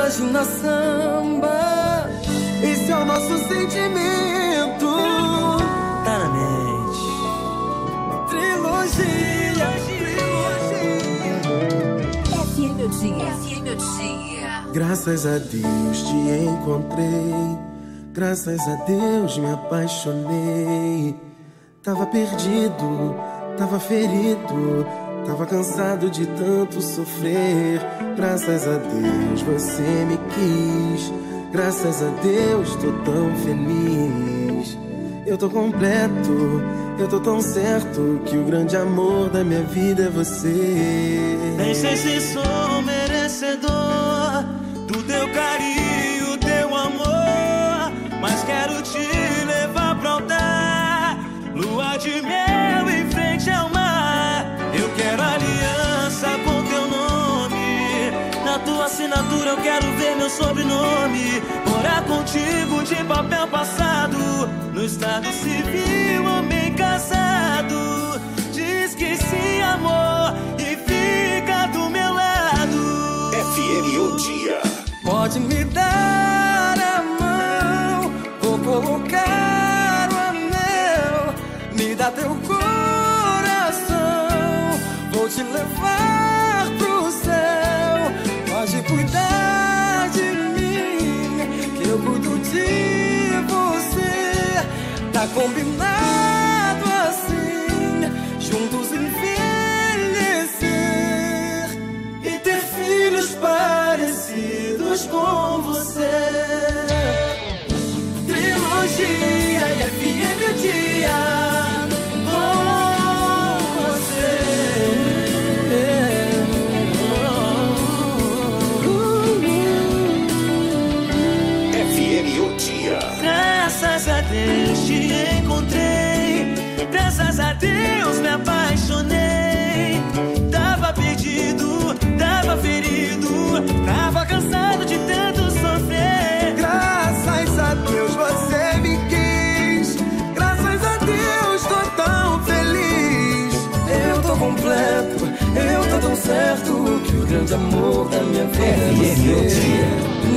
Imagina samba, esse é o nosso sentimento. Tá na mente. Trilogia. Esse é meu dia. Esse é meu dia. Graças a Deus te encontrei. Graças a Deus me apaixonei. Tava perdido, tava ferido, tava cansado de tanto sofrer. Graças a Deus você me quis. Graças a Deus tô tão feliz. Eu tô completo, eu tô tão certo que o grande amor da minha vida é você. Nem sei se sou merecedor do teu carinho, teu amor, mas quero te levar pra altar, lua de mel em frente ao mar. Eu quero aliança com teu nome, na tua assinatura eu quero ver meu sobrenome. Morar contigo de papel passado, no estado civil, homem casado. Diz que sim, amor, e fica do meu lado. FM O Dia. Pode me dar a mão, vou colocar o anel. Me dá teu coração, vou te levar pro céu. Pode cuidar de mim, que eu cuido de você. Tá combinado assim, juntos envelhecer e ter filhos parecidos com você. Trilogia e FM O Dia com você. FM O Dia. Graças a Deus te encontrei, graças a Deus me apaixonei. Tava perdido, tava ferido, tava cansado de tanto sofrer. Graças a Deus você me quis. Graças a Deus tô tão feliz. Eu tô completo, eu tô tão certo que o grande amor da minha vida é você.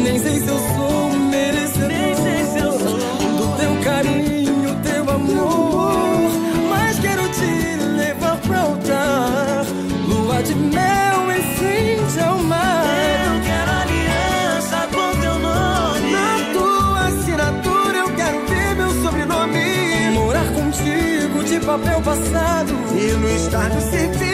Nem sei se eu sou merecedor, Nem sei se eu sou do teu carinho, teu amor, mas quero te levar pra altar, lua de mel em frente ao mar. Eu quero aliança com teu nome, Na tua assinatura eu quero ver meu sobrenome. Morar contigo de papel passado e no estado civil.